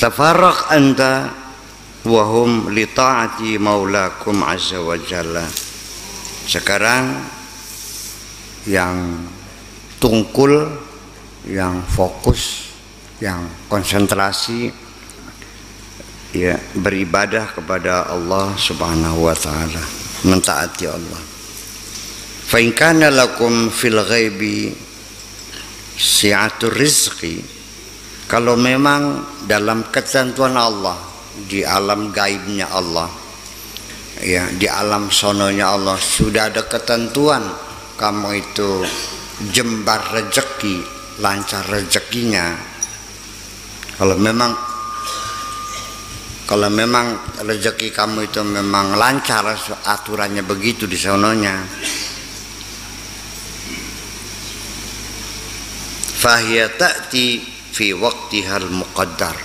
tafarraq anta wa hum li ta'ati maulakum azza wa jalla. Sekarang yang tungkul, yang fokus, yang konsentrasi, ya, beribadah kepada Allah Subhanahu wa taala, mentaati Allah. Fa in kana lakum fil ghaibi si'atur rizqi, kalau memang dalam ketentuan Allah, di alam gaibnya Allah, ya, di alam sononya Allah sudah ada ketentuan kamu itu jembar rezeki, lancar rezekinya. Kalau memang rezeki kamu itu memang lancar, aturannya begitu di sononya, fahiya ta'ti fi waqtihal muqaddar,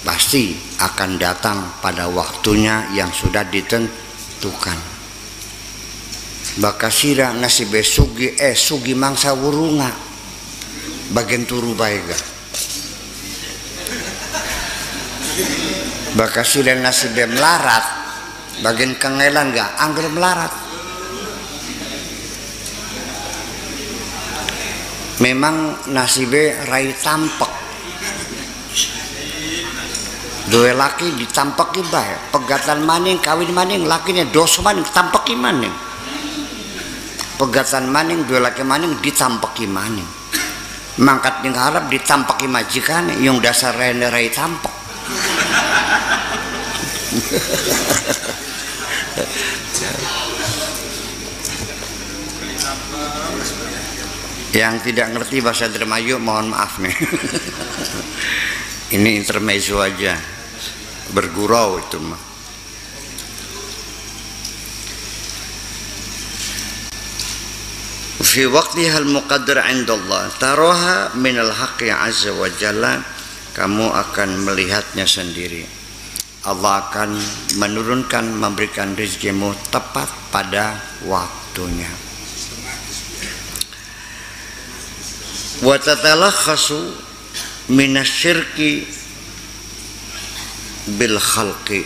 pasti akan datang pada waktunya yang sudah ditentukan. Bakasira nasibe sugi mangsa wurunga bagian turu baega, bakasira nasibe melarat bagian kengelan gak angger melarat. Memang nasibe rai tampek, dua laki ditampeki bae, pegatan maning kawin maning lakinya dos maning tampeki maning, pegatan maning dua laki maning ditampeki maning, mangkat ning harap ditampeki majikan yang dasar rai tampek. Yang tidak ngerti bahasa Indramayu mohon maaf nih. Ini intermezzo aja, bergurau itu mah. Fi waqtihal muqaddar indallah taraha minal haqqi azza wa jalla, kamu akan melihatnya sendiri. Allah akan menurunkan, memberikan rezekimu tepat pada waktunya. Wa tatalakhasu minasyirki bil khalqi,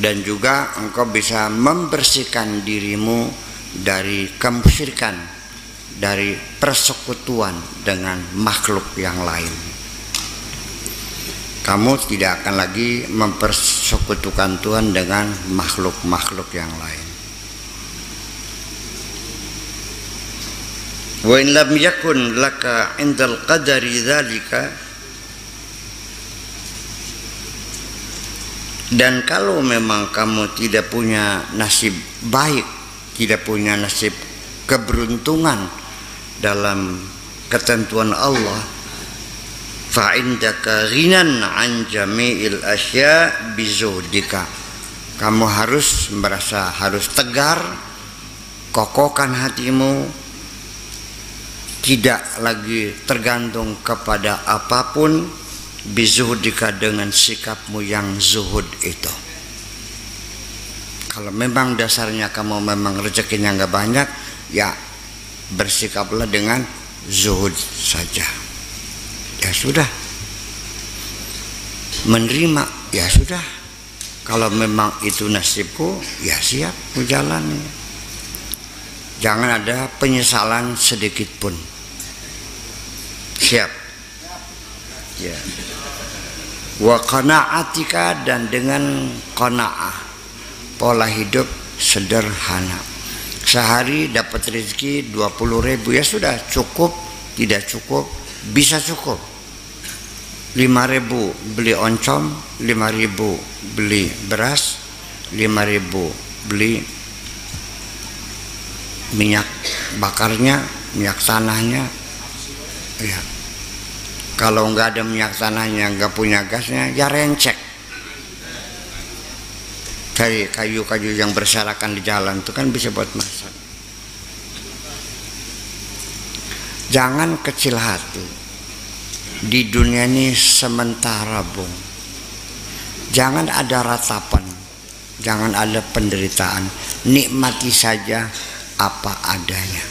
dan juga engkau bisa membersihkan dirimu dari kemusyrikan, dari persekutuan dengan makhluk yang lain. Kamu tidak akan lagi mempersekutukan Tuhan dengan makhluk-makhluk yang lain. Wa in lam yakun laka indal qadari dzalika, dan kalau memang kamu tidak punya nasib baik, tidak punya nasib keberuntungan dalam ketentuan Allah, fa indaka ghinan an jami'il asya bizuhdika, kamu harus merasa harus tegar, kokohkan hatimu, tidak lagi tergantung kepada apapun, bizuhdika, dengan sikapmu yang zuhud itu. Kalau memang dasarnya kamu memang rezekinya nggak banyak, ya bersikaplah dengan zuhud saja. Ya sudah, menerima, ya sudah. Kalau memang itu nasibku, ya siap menjalani. Jangan ada penyesalan sedikit pun. Siap. Ya. Wa qana'atika, dan dengan qana'ah, pola hidup sederhana. Sehari dapat rezeki 20.000, ya sudah, cukup, tidak cukup, bisa cukup. 5.000 beli oncom, 5.000 beli beras, 5.000 beli minyak bakarnya, minyak tanahnya. Ya. Kalau nggak ada minyak tanahnya, nggak punya gasnya, ya rencek. Dari kayu-kayu yang berserakan di jalan itu kan bisa buat masak. Jangan kecil hati. Di dunia ini sementara, Bung. Jangan ada ratapan, jangan ada penderitaan. Nikmati saja apa adanya.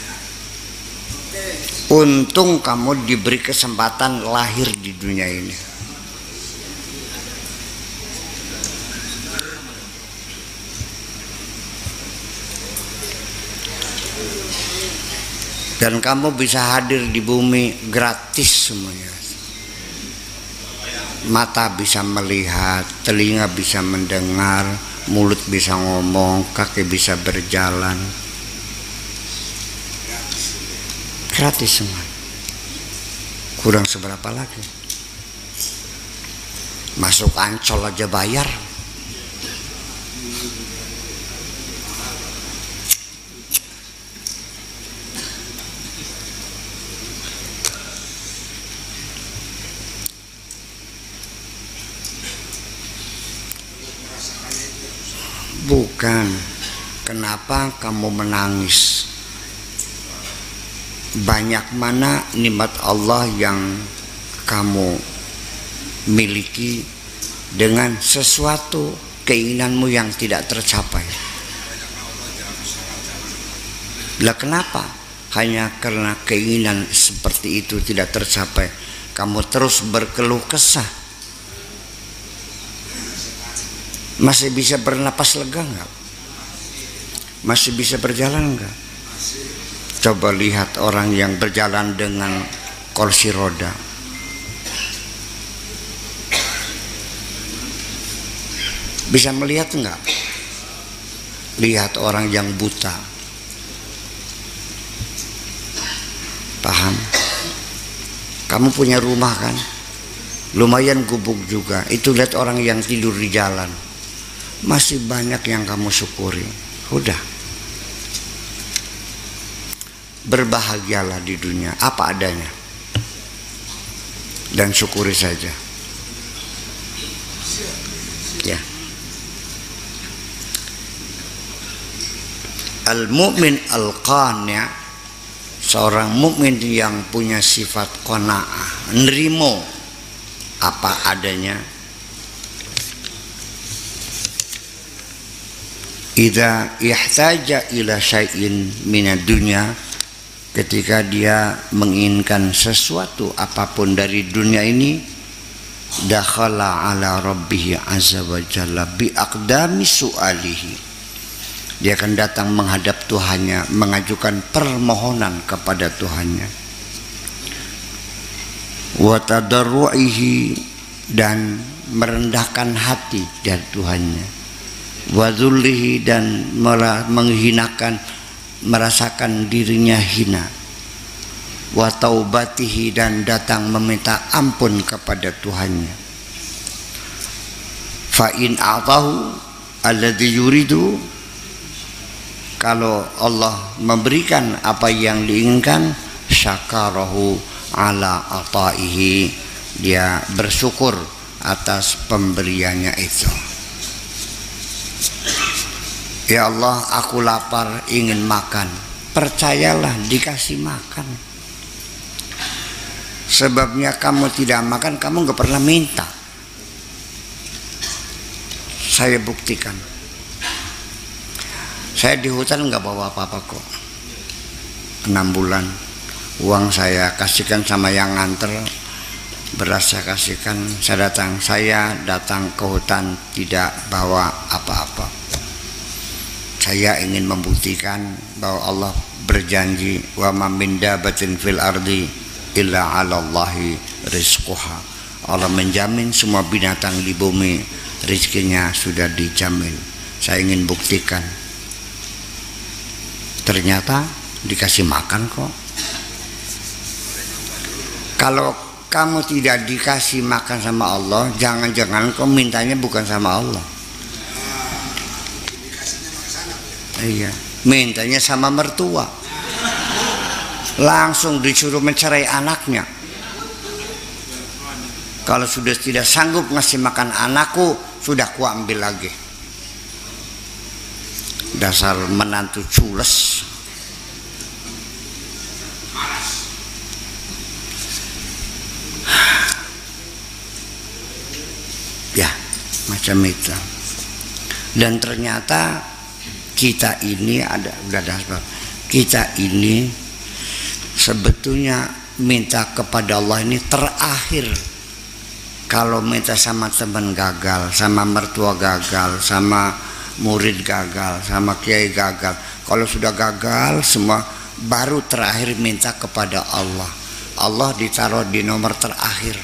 Untung kamu diberi kesempatan lahir di dunia ini. Dan kamu bisa hadir di bumi gratis semuanya. Mata bisa melihat, telinga bisa mendengar, mulut bisa ngomong, kaki bisa berjalan. Gratis semua. Kurang seberapa lagi? Masuk Ancol aja bayar. Bukan. Kenapa kamu menangis? Banyak mana nikmat Allah yang kamu miliki dengan sesuatu keinginanmu yang tidak tercapai. Lah kenapa? Hanya karena keinginan seperti itu tidak tercapai, kamu terus berkeluh kesah. Masih bisa bernapas lega enggak? Masih bisa berjalan enggak? Coba lihat orang yang berjalan dengan kursi roda. Bisa melihat enggak? Lihat orang yang buta. Paham? Kamu punya rumah kan? Lumayan gubuk juga. Itu lihat orang yang tidur di jalan. Masih banyak yang kamu syukuri. Udah. Berbahagialah di dunia apa adanya. Dan syukuri saja. Ya. Al-mu'min al-qani', seorang mukmin yang punya sifat qanaah, nerimo apa adanya. Idza ihtaja ila syai'in minad dunya, ketika dia menginginkan sesuatu apapun dari dunia ini, dakhala ala rabbih azza wa jalla bi aqdami su'alihi, dia akan datang menghadap Tuhannya, mengajukan permohonan kepada Tuhannya, wa tadarru'ihi, dan merendahkan hati dari Tuhannya, wa dzullihi, dan menghinakan, merasakan dirinya hina, wa taubatihi, dan datang meminta ampun kepada Tuhannya. Fa in a'tahu alladhi yuridu, kalau Allah memberikan apa yang diinginkan, syakarahu ala ataihi, dia bersyukur atas pemberiannya itu. Ya Allah, aku lapar, ingin makan. Percayalah, dikasih makan. Sebabnya kamu tidak makan, kamu gak pernah minta. Saya buktikan. Saya di hutan gak bawa apa-apa kok. 6 bulan. Uang saya kasihkan sama yang nganter, beras saya kasihkan. Saya datang ke hutan tidak bawa apa-apa. Saya ingin membuktikan bahwa Allah berjanji, wa ma min dabatin fil ardi illa 'ala Allahi rizquha. Allah menjamin semua binatang di bumi rizkinya sudah dijamin. Saya ingin buktikan. Ternyata dikasih makan kok. Kalau kamu tidak dikasih makan sama Allah, jangan-jangan kau mintanya bukan sama Allah. Iya, mintanya sama mertua. Langsung disuruh mencerai anaknya. Kalau sudah tidak sanggup ngasih makan anakku, sudah ku ambil lagi. Dasar menantu cules. Ya, macam itu. Dan ternyata kita ini kita ini sebetulnya minta kepada Allah ini terakhir. Kalau minta sama teman gagal, sama mertua gagal, sama murid gagal, sama kiai gagal. Kalau sudah gagal semua, baru terakhir minta kepada Allah. Allah ditaruh di nomor terakhir.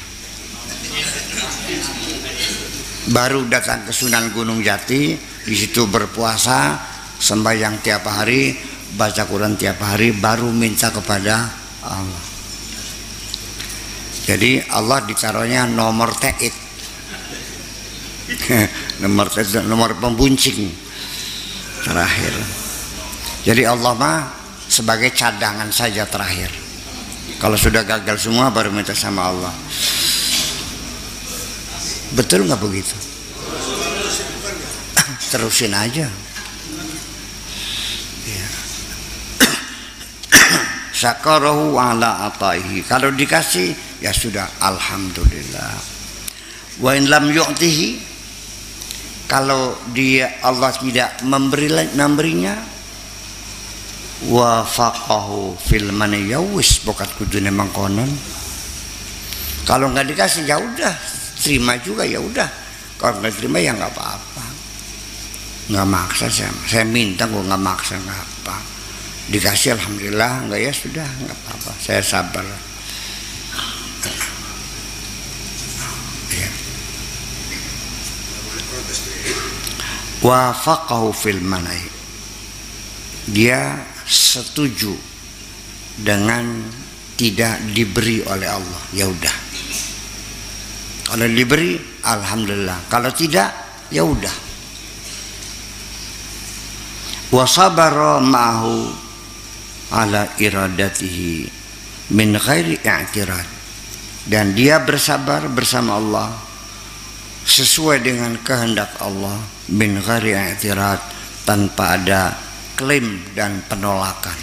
Baru datang ke Sunan Gunung Jati, di situ berpuasa, sembahyang tiap hari, baca Quran tiap hari, baru minta kepada Allah. Jadi Allah ditaruhnya nomor teit. nomor pembuncing terakhir. Jadi Allah mah sebagai cadangan saja terakhir. Kalau sudah gagal semua baru minta sama Allah. Betul nggak begitu? Terusin aja. Ya. Syakarahu ala ataihi. Kalau dikasih ya sudah alhamdulillah. Wa in lam yu'tihi, kalau dia Allah tidak memberinya, wa faqahu fil maniyawis, bokat kudune mangkonon. Kalau nggak dikasih ya udah, terima juga ya udah. Kalau nggak terima ya nggak apa-apa. Nggak maksa saya minta, gue nggak maksa, nggak apa. Dikasih alhamdulillah, nggak ya sudah, nggak apa-apa. Saya sabar. Wa faqahu fil manai, dia setuju dengan tidak diberi oleh Allah, ya udah. Kalau diberi alhamdulillah, kalau tidak ya udah. Wa sabara ma'ahu ala iradatihi min ghairi i'tirad, dan dia bersabar bersama Allah sesuai dengan kehendak Allah min ghairi i'tirad, tanpa ada klaim dan penolakan.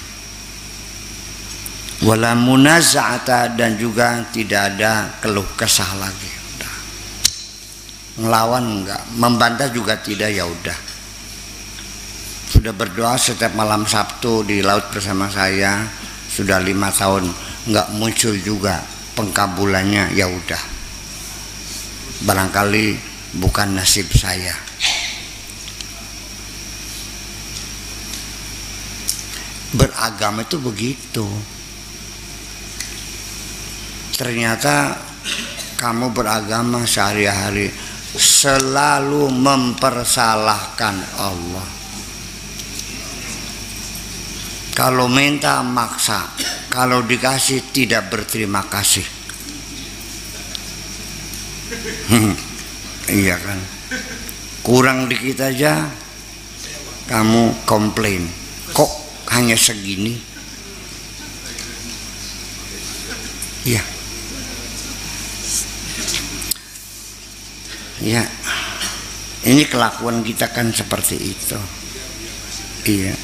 Wala munaza'ata, dan juga tidak ada keluh kesah lagi. Udah. Ngelawan enggak, membantah juga tidak, ya udah. Sudah berdoa setiap malam Sabtu di laut bersama saya sudah 5 tahun, enggak muncul juga pengkabulannya, ya udah. Barangkali bukan nasib saya. Beragama itu begitu. Ternyata kamu beragama sehari-hari selalu mempersalahkan Allah. Kalau minta maksa, kalau dikasih tidak berterima kasih. Iya kan? Kurang dikit aja kamu komplain. Kok hanya segini? Iya. Ya, ini kelakuan kita kan seperti itu. Iya.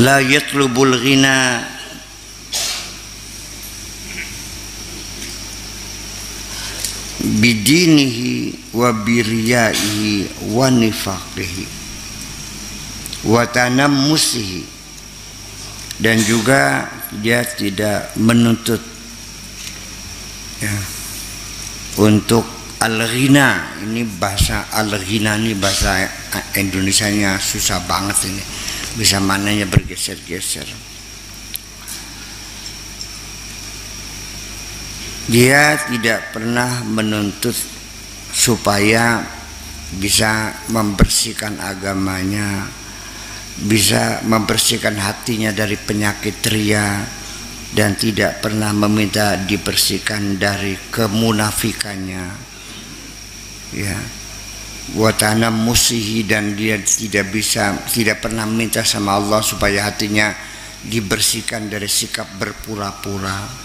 La yatlubul ghina bidinihi wa biriyaihi wa nifaqihi wa tanammusihi, dan juga dia tidak menuntut ya untuk al-ghina. Ini bahasa al-ghina, ini bahasa Indonesianya susah banget ini, bisa mananya bergeser-geser. Dia tidak pernah menuntut supaya bisa membersihkan agamanya, bisa membersihkan hatinya dari penyakit ria, dan tidak pernah meminta dibersihkan dari kemunafikannya. Ya, watana musihi, dan dia tidak pernah minta sama Allah supaya hatinya dibersihkan dari sikap berpura-pura.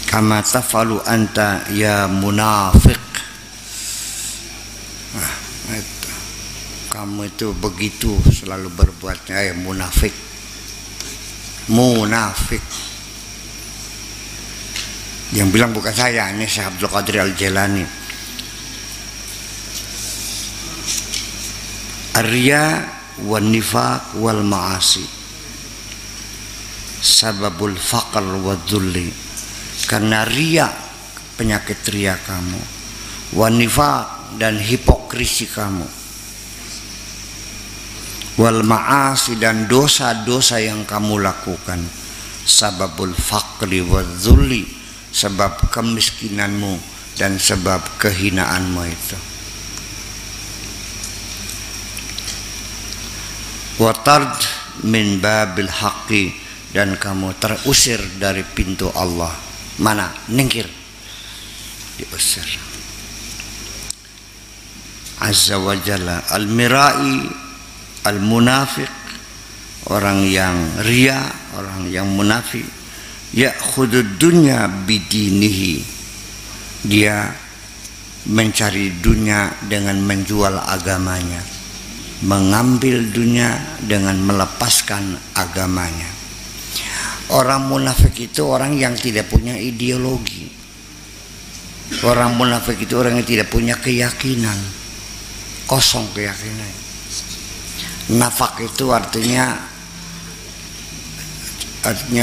Kama tafalu anta ya munafik. Kamu itu begitu selalu berbuatnya, ya munafik. Munafik. Yang bilang bukan saya, ini Syekh Abdul Qadir Al-Jailani. Ar-riya wan nifaq wal ma'asi sababul faqr wa dhulli. Karena riya, penyakit riya kamu, wan nifaq, dan hipokrisi kamu, wal ma'asi, dan dosa-dosa yang kamu lakukan, sababul faqri wadzulli, sebab kemiskinanmu dan sebab kehinaanmu itu. Wa tard min babil haqqi, dan kamu terusir dari pintu Allah. Mana? Ningkir, diusir. Azza wa jalla. Al-mirai, al-munafiq, orang yang ria, orang yang munafik. Ya'khudud dunya bidinihi, dia mencari dunia dengan menjual agamanya, mengambil dunia dengan melepaskan agamanya. Orang munafik itu orang yang tidak punya ideologi. Orang munafik itu orang yang tidak punya keyakinan, kosong keyakinan. Nafak itu artinya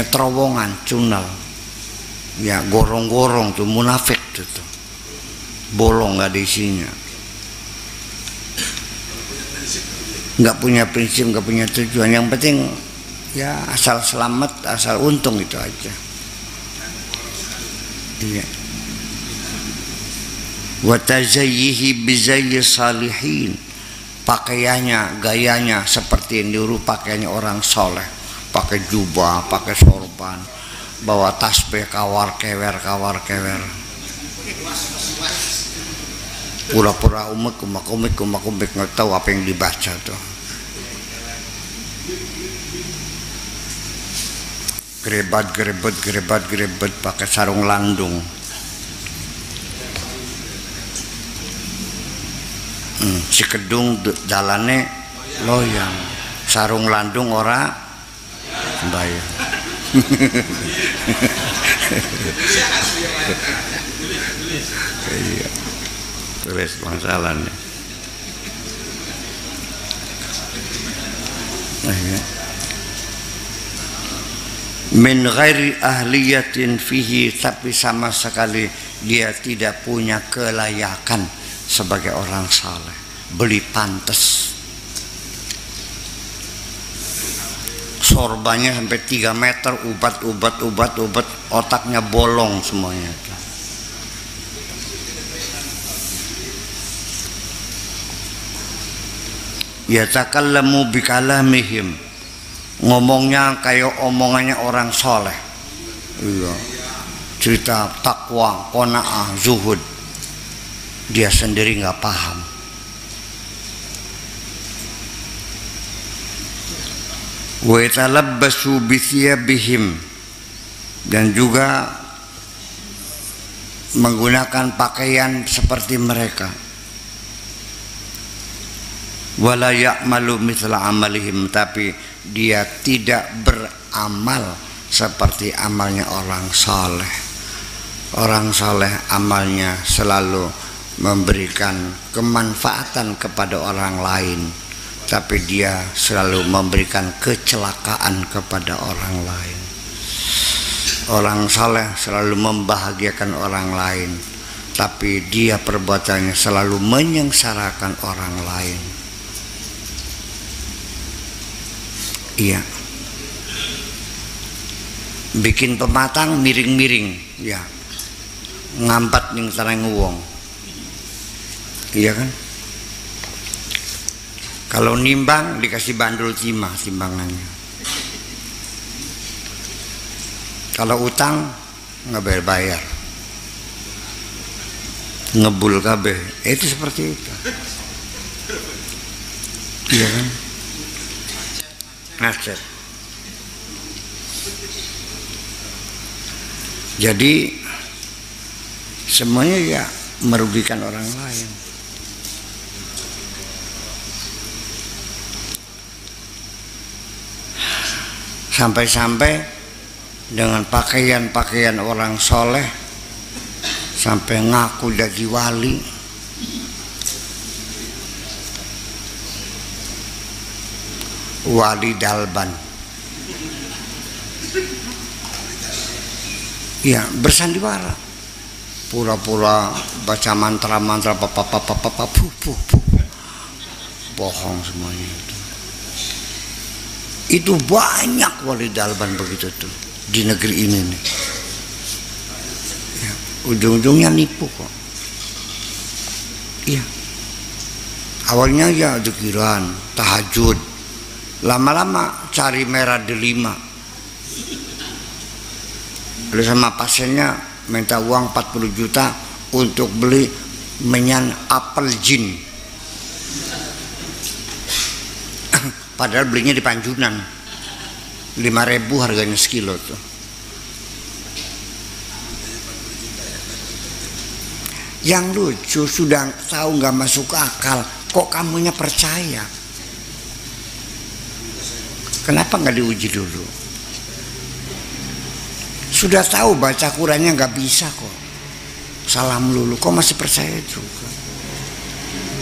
terowongan, cunal, ya, gorong-gorong tuh munafik itu, bolong, nggak ada isinya, nggak punya prinsip, nggak punya tujuan. Yang penting ya asal selamat, asal untung, itu aja. Iya. Wa tazayyihi bizayyi salihin, pakaiannya, gayanya seperti yang diuru pakaiannya orang soleh, pakai jubah, pakai sorban, bawa tasbih, kawar kewer, pura-pura umek nggak tahu apa yang dibaca tuh. Gerebat pakai sarung landung. Si kedung jalannya loyang, sarung landung ora bayar. Iya, terus masalahnya. Min ghairi ahliyatin fihi, tapi sama sekali dia tidak punya kelayakan sebagai orang saleh. Beli pantes, sorbannya sampai 3 meter, ubat, otaknya bolong semuanya. Yatakallamu bikalamihim, ngomongnya kayak omongannya orang soleh. Iya, cerita takwa, qanaah, zuhud, dia sendiri nggak paham. Wa yatalabbasu bi thiyabihim, dan juga menggunakan pakaian seperti mereka. Wala ya'malu mithla amalihim, tapi dia tidak beramal seperti amalnya orang saleh. Orang saleh amalnya selalu memberikan kemanfaatan kepada orang lain, tapi dia selalu memberikan kecelakaan kepada orang lain. Orang saleh selalu membahagiakan orang lain, tapi dia perbuatannya selalu menyengsarakan orang lain. Iya, bikin pematang miring-miring, ya, ngambat ning sareng wong. Iya kan? Kalau nimbang dikasih bandul timbangannya. Kalau utang nggak bayar, ngebul kabeh. Itu seperti itu. Iya kan? Aset. Jadi semuanya ya merugikan orang lain. Sampai-sampai dengan pakaian-pakaian orang soleh, sampai ngaku jadi wali. Wali dalban, ya, bersandiwara, pura-pura baca mantra-mantra, bohong semuanya itu. Itu banyak wali dalban begitu tuh di negeri ini nih. Ya, ujung-ujungnya nipu kok. Iya. Awalnya ya zikiran, tahajud. Lama-lama cari merah delima. Lalu sama pasiennya minta uang 40 juta untuk beli menyan apel jin. Padahal belinya di Panjunan 5.000 harganya sekilo tuh. Yang lucu sudah tahu nggak masuk akal, kok kamunya percaya? Kenapa nggak diuji dulu? Sudah tahu baca Qurannya nggak bisa kok, salam lulu, kok masih percaya juga?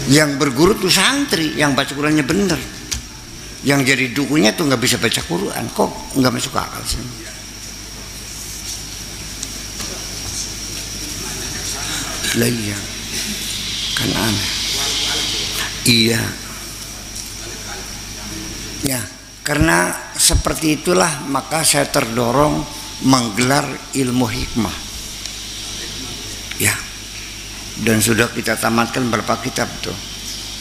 Yang berguru tuh santri yang baca Qurannya bener, yang jadi dukunya tuh nggak bisa baca Quran, kok nggak masuk akal sih? Lah iya, kan aneh. Iya, ya karena seperti itulah maka saya terdorong menggelar ilmu hikmah. Ya, dan sudah kita tamatkan berapa kitab tuh?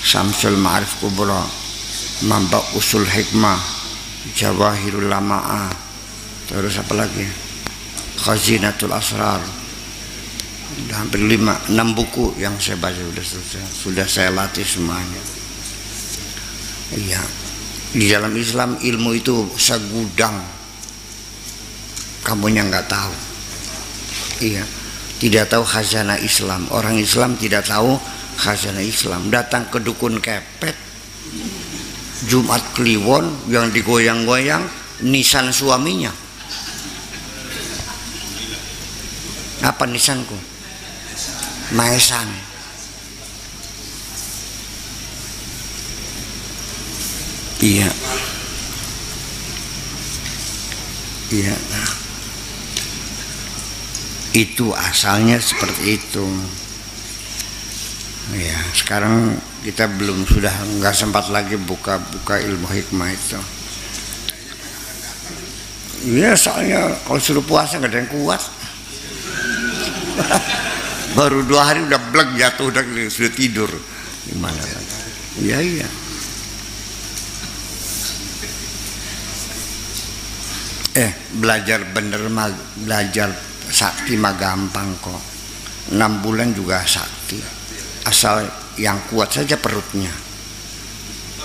Syamsul Ma'arif Kubra, Mamba Usul Hikmah, Jawahirul Lama'ah, terus apa lagi? Khazinatul Asrar. Udah hampir 5-6 buku yang saya baca sudah saya latih semuanya. Iya, di dalam Islam ilmu itu segudang, kamunya nggak tahu. Iya, tidak tahu khazanah Islam. Orang Islam tidak tahu khazanah Islam. Datang ke dukun kepet, Jumat Kliwon yang digoyang-goyang nisan suaminya. Apa nisanku? Maesan. Iya. Iya. Itu asalnya seperti itu. Ya, sekarang kita sudah nggak sempat lagi buka ilmu hikmah itu. Iya, soalnya kalau suruh puasa nggak ada yang kuat. Baru 2 hari udah bleg jatuh, sudah tidur. Gimana? Iya. Belajar bener mah, belajar sakti mah gampang kok. 6 bulan juga sakti. Asal yang kuat saja perutnya.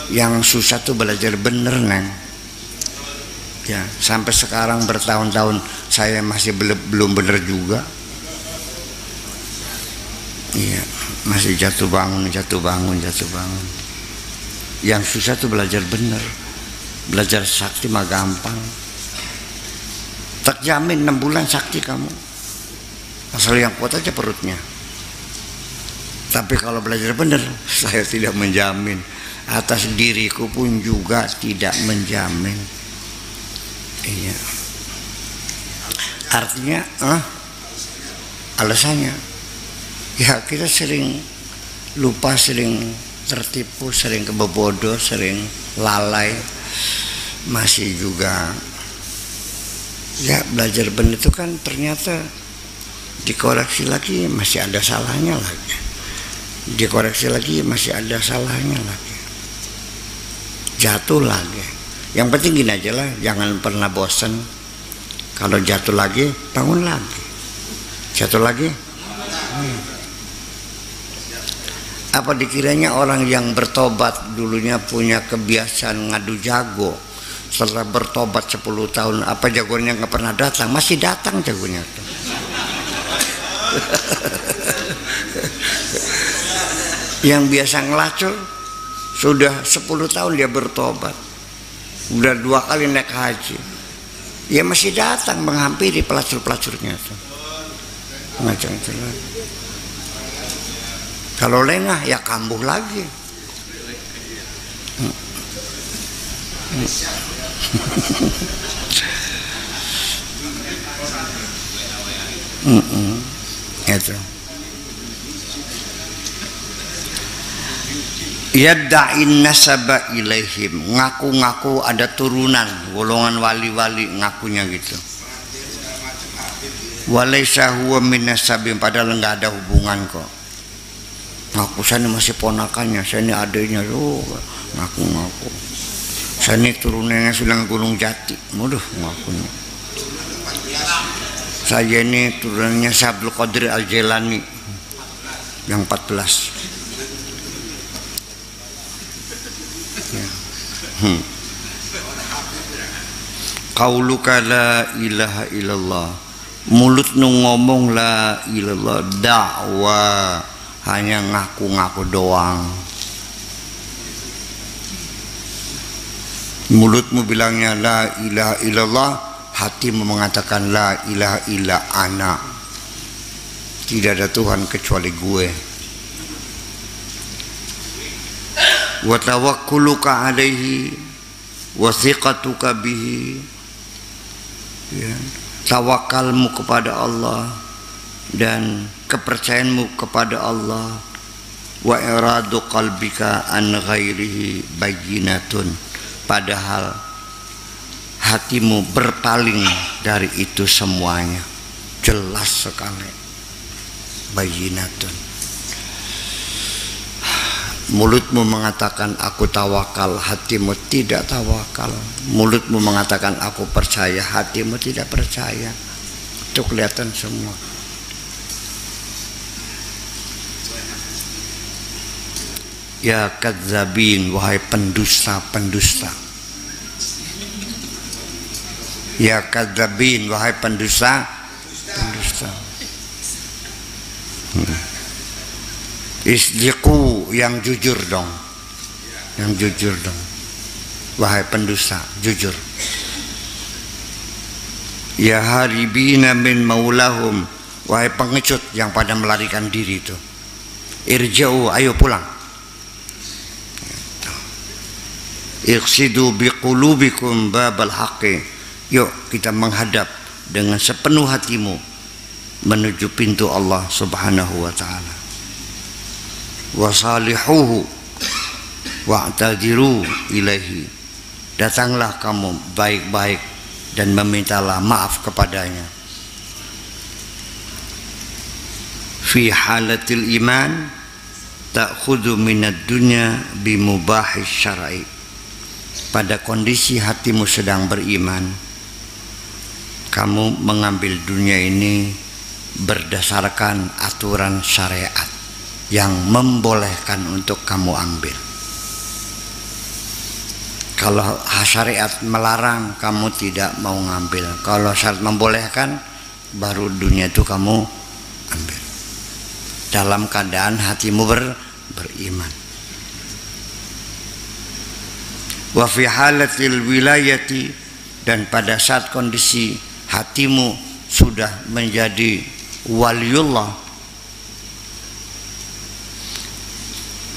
Yang susah tuh belajar bener, Neng. Ya, sampai sekarang bertahun-tahun saya masih belum bener juga. Iya, masih jatuh bangun. Yang susah tuh belajar bener. Belajar sakti mah gampang. Tak jamin 6 bulan sakti kamu. Asal yang kuat aja perutnya. Tapi kalau belajar bener, saya tidak menjamin. Atas diriku pun juga tidak menjamin. Iya. Artinya, alasannya, ya kita sering lupa, sering tertipu, sering kebobodoh, sering lalai, masih juga. Ya belajar benar itu kan ternyata dikoreksi lagi masih ada salahnya lagi, dikoreksi lagi masih ada salahnya lagi, jatuh lagi. Yang penting gini aja lah, jangan pernah bosan. Kalau jatuh lagi bangun lagi, jatuh lagi. Apa dikiranya orang yang bertobat dulunya punya kebiasaan ngadu jago, setelah bertobat 10 tahun apa jagonya nggak pernah datang? Masih datang jagonya tuh. Yang biasa ngelacur sudah 10 tahun dia bertobat, udah 2 kali naik haji, ya masih datang menghampiri pelacur-pelacurnya tuh. Macam itu lagi. Kalau lengah ya kambuh lagi. Itu. Yadda'in nasaba ilaihim, ngaku-ngaku ada turunan golongan wali-wali, ngakunya gitu. Walaysa huwa min nasabin, padahal enggak ada hubungan kok. Ngaku saya ini masih ponakannya, saya ini adiknya, ngaku-ngaku. Saya ini turunannya Sunan Gunung Jati, waduh ngakunya. Saya ini turunannya Abdul Qadir Al-Jailani yang 14. Qauluka la ilaha illallah, mulut nu ngomong la ilallah, dakwah hanya ngaku-ngaku doang. Mulutmu bilangnya la ilaha illallah, hatimu mengatakan la ilaha illa ana, tidak ada Tuhan kecuali gue. Wa tawakkuluka alaihi wa thiqatuka bihi, ya, tawakalmu kepada Allah dan kepercayaanmu kepada Allah. Wa iradu qalbika an ghairihi bayyinatun, padahal hatimu berpaling dari itu semuanya, jelas sekali. Bayyinatun, mulutmu mengatakan aku tawakal, hatimu tidak tawakal. Mulutmu mengatakan aku percaya, hatimu tidak percaya. Itu kelihatan semua. Ya kadzabin, wahai pendusta-pendusta. Ya kadzabin, wahai pendusta-pendusta. Isdiqu, yang jujur dong, yang jujur dong, wahai pendusta, jujur. Ya haribina min maulahum, wahai pengecut yang pada melarikan diri itu. Irja'u, ayo pulang. Iqsidu biqulubikum babal haqqi, yuk kita menghadap dengan sepenuh hatimu menuju pintu Allah Subhanahu wa ta'ala. Wasalihuhu wa'tadiru ilaihi, datanglah kamu baik-baik dan memintalah maaf kepadanya. Fi halatil iman ta'khudhu minad dunya bimubahis syar'i, pada kondisi hatimu sedang beriman, kamu mengambil dunia ini berdasarkan aturan syariat yang membolehkan untuk kamu ambil. Kalau syariat melarang, kamu tidak mau ngambil. Kalau syariat membolehkan, baru dunia itu kamu ambil, dalam keadaan hatimu beriman. Wa fi halatil wilayati, dan pada saat kondisi hatimu sudah menjadi waliullah,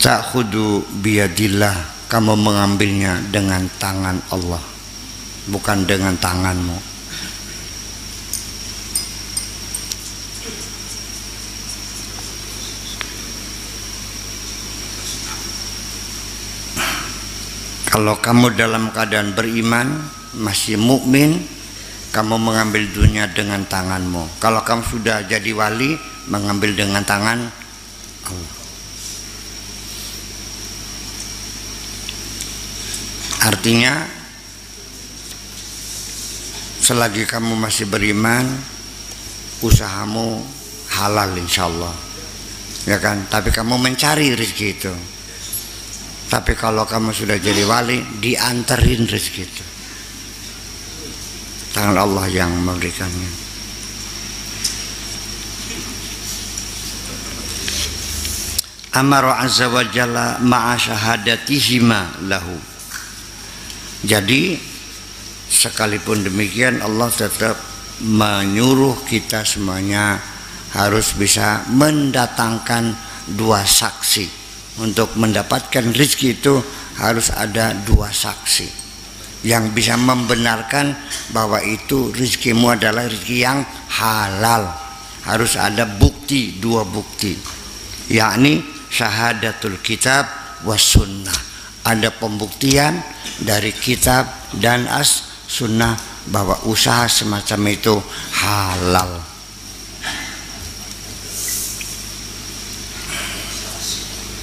ta'khudu biyadillah, kamu mengambilnya dengan tangan Allah, bukan dengan tanganmu. Kalau kamu dalam keadaan beriman, masih mukmin, kamu mengambil dunia dengan tanganmu. Kalau kamu sudah jadi wali, mengambil dengan tangan Allah. Artinya, selagi kamu masih beriman, usahamu halal insyaallah, ya kan? Tapi kamu mencari rezeki itu. Tapi kalau kamu sudah jadi wali, diantarin rezeki itu, tangan Allah yang memberikannya. Amara azza wa jalla ma'a syahadatihima lahu. Jadi sekalipun demikian, Allah tetap menyuruh kita semuanya harus bisa mendatangkan dua saksi. Untuk mendapatkan rezeki itu harus ada dua saksi yang bisa membenarkan bahwa itu rezekimu adalah rezeki yang halal. Harus ada bukti, dua bukti, yakni syahadatul kitab was sunnah. Ada pembuktian dari kitab dan sunnah bahwa usaha semacam itu halal.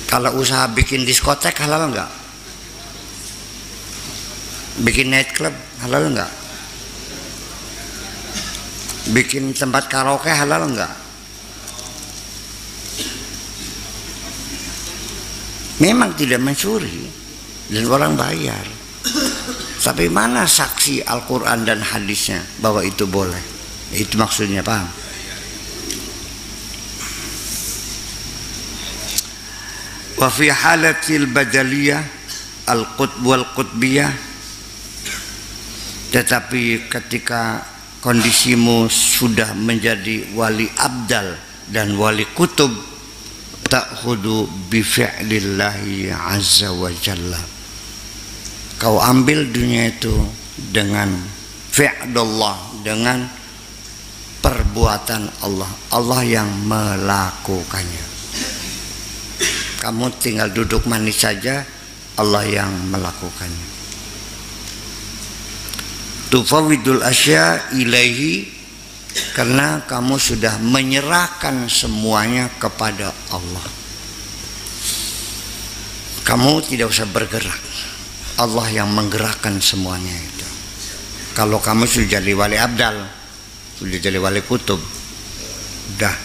Kalau usaha bikin diskotek halal enggak? Bikin night club halal enggak? Bikin tempat karaoke halal enggak? Memang tidak mencuri dan orang bayar. Tapi mana saksi Al-Quran dan hadisnya bahwa itu boleh? Itu maksudnya, paham? Wa fi halatil badaliyah al-qutb wal qutbiyah, tetapi ketika kondisimu sudah menjadi wali abdal dan wali kutub, ta'khudu bi fi'lillahi azza wa jalla, kau ambil dunia itu dengan fi'lullah, dengan perbuatan Allah, Allah yang melakukannya. Kamu tinggal duduk manis saja, Allah yang melakukannya. Tufawidul asya ilaihi, karena kamu sudah menyerahkan semuanya kepada Allah. Kamu tidak usah bergerak, Allah yang menggerakkan semuanya itu. Kalau kamu sudah jadi wali abdal, sudah jadi wali kutub, dah.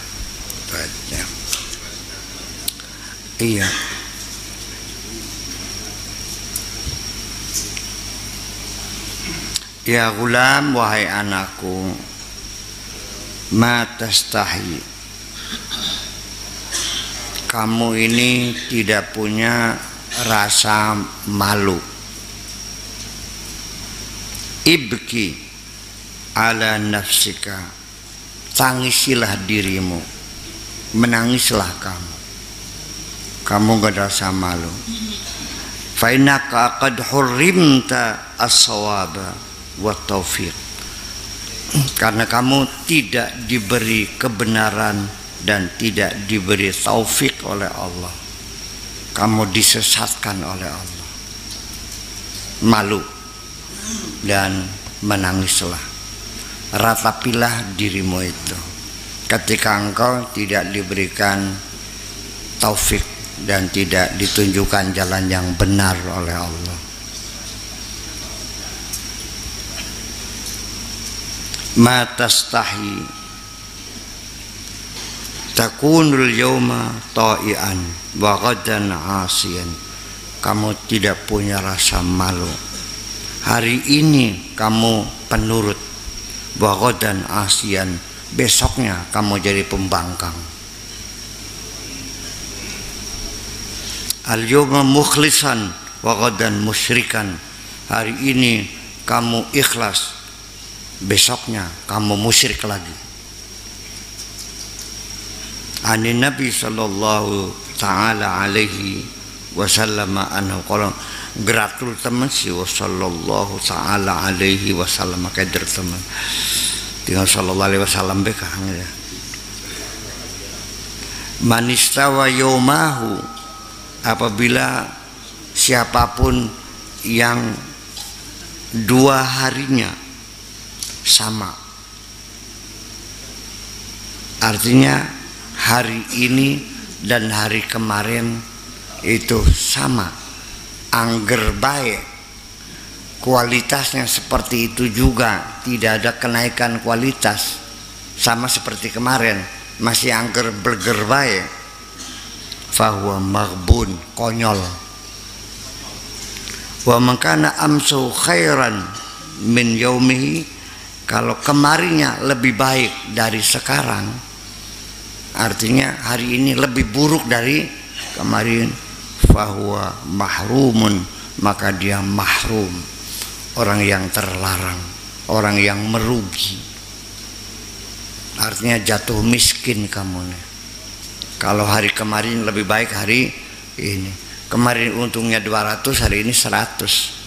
Iya. Ya gulam, wahai anakku, ma tastahi, kamu ini tidak punya rasa malu. Ibki ala nafsika, tangisilah dirimu, menangislah kamu. Kamu gak ada rasa malu. Fa innaka qad hurrimta as-sawaba wa taufiq, karena kamu tidak diberi kebenaran dan tidak diberi taufik oleh Allah. Kamu disesatkan oleh Allah. Malu dan menangislah. Ratapilah dirimu itu ketika engkau tidak diberikan taufik dan tidak ditunjukkan jalan yang benar oleh Allah. Ma tastahi takunul yawma ta'ian wa ghadan 'asiyan, kamu tidak punya rasa malu. Hari ini kamu penurut, wa ghadan 'asiyan, besoknya kamu jadi pembangkang. Al-yawma mukhlisan wa ghadan musyrikan, hari ini kamu ikhlas, besoknya kamu musyrik lagi. Ani Nabi sallallahu ta'ala alaihi wasallam anhu qala, geratul teman si sallallahu ta'ala alaihi wasallam, kader teman tinggal sallallahu alaihi wasallam bekang ya. Manistawa yaumahu, apabila siapapun yang dua harinya sama, artinya hari ini dan hari kemarin itu sama, angger baik, kualitasnya seperti itu juga, tidak ada kenaikan kualitas, sama seperti kemarin, masih angger berger baik, fahuwa maghbun, konyol. Wa makana amsu khairan min yaumihi, kalau kemarinnya lebih baik dari sekarang, artinya hari ini lebih buruk dari kemarin, fahuwa mahrumun, maka dia mahrum, orang yang terlarang, orang yang merugi, artinya jatuh miskin kamu nih. Kalau hari kemarin lebih baik hari ini, kemarin untungnya 200, hari ini 100.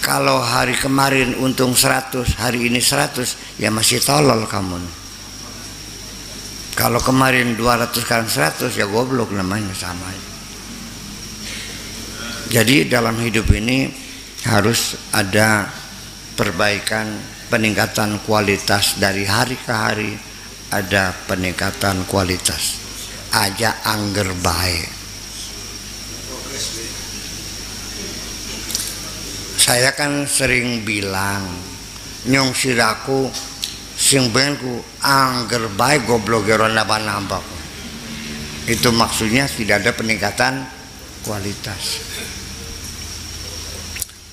Kalau hari kemarin untung 100, hari ini 100, ya masih tolol kamu. Kalau kemarin 200 sekarang 100 ya goblok namanya, sama aja. Jadi dalam hidup ini harus ada perbaikan, peningkatan kualitas dari hari ke hari, ada peningkatan kualitas. Aja angger baik. Saya kan sering bilang, nyong siraku sing benku angger baik goblok geron nambah. Itu maksudnya tidak ada peningkatan kualitas.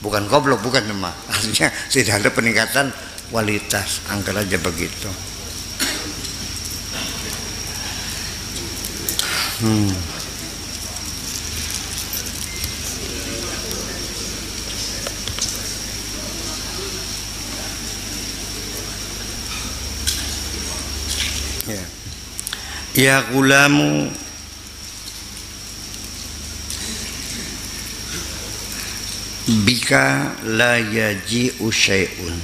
Bukan goblok, bukan nama. Artinya tidak ada peningkatan kualitas. Angger aja begitu. Ya gulamu, bika la yaji'u syai'un.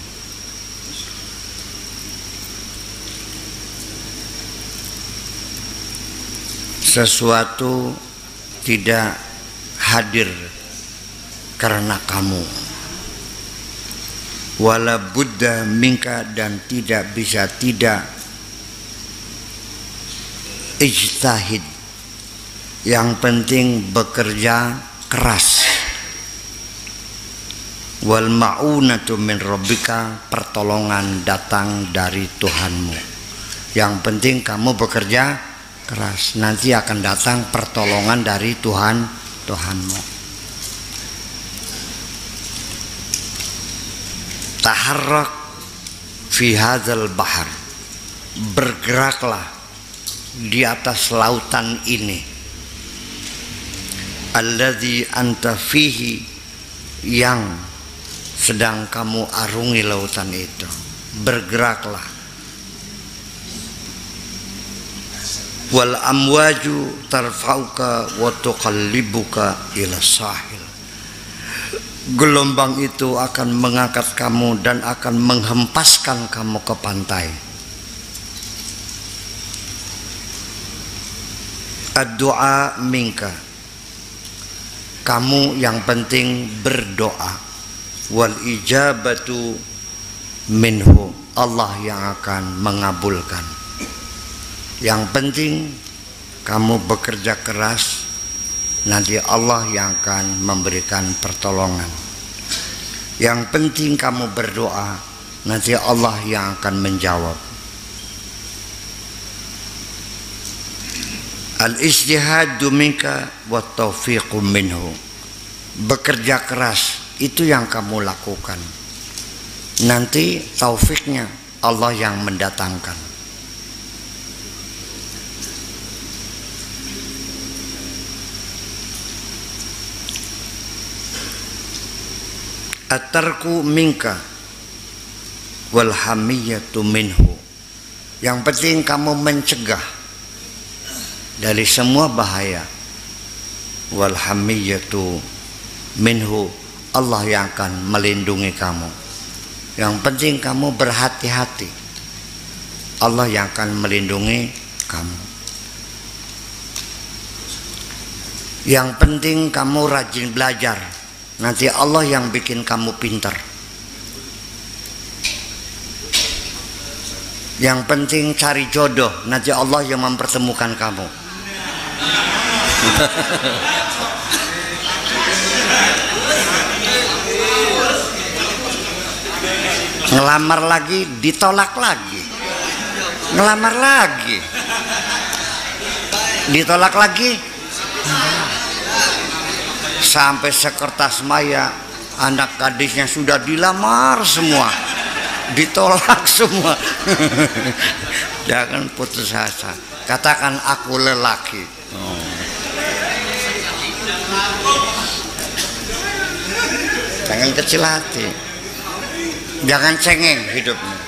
Sesuatu tidak hadir karena kamu. Wala budda minka, dan tidak bisa tidak ijtihad. Yang penting bekerja keras. Wal ma'unatu min rabbika, pertolongan datang dari Tuhanmu. Yang penting kamu bekerja keras, nanti akan datang pertolongan dari Tuhanmu. Taharrak fi hadzal bahar, bergeraklah di atas lautan ini. Alladzi anta fihi, yang sedang kamu arungi lautan itu. Bergeraklah. Wal amwaju tarfauka wa tuqallibuka ila sahil, gelombang itu akan mengangkat kamu dan akan menghempaskan kamu ke pantai. Ad-du'a minka, kamu yang penting berdoa. Wal ijabatu minhu, Allah yang akan mengabulkan. Yang penting kamu bekerja keras, nanti Allah yang akan memberikan pertolongan. Yang penting kamu berdoa, nanti Allah yang akan menjawab. Al-ijtihadu minka wa taufiqu minhu, bekerja keras itu yang kamu lakukan, nanti taufiknya Allah yang mendatangkan. At-tarku minka wal hamiyatu minhu, yang penting kamu mencegah dari semua bahaya. Wal hamiyatu minhu, Allah yang akan melindungi kamu. Yang penting kamu berhati-hati, Allah yang akan melindungi kamu. Yang penting kamu rajin belajar, nanti Allah yang bikin kamu pintar. Yang penting cari jodoh, nanti Allah yang mempertemukan kamu. Ngelamar lagi, ditolak lagi. Ngelamar lagi, ditolak lagi. Sampai sekertas maya anak gadisnya sudah dilamar semua, ditolak semua. Jangan putus asa, katakan aku lelaki. Jangan kecil hati, jangan cengeng hidupnya.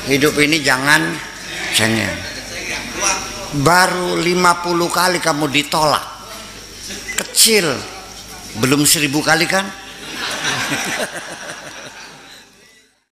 Hidup ini jangan cengeng. Baru 50 kali kamu ditolak, kecil, belum 1000 kali kan?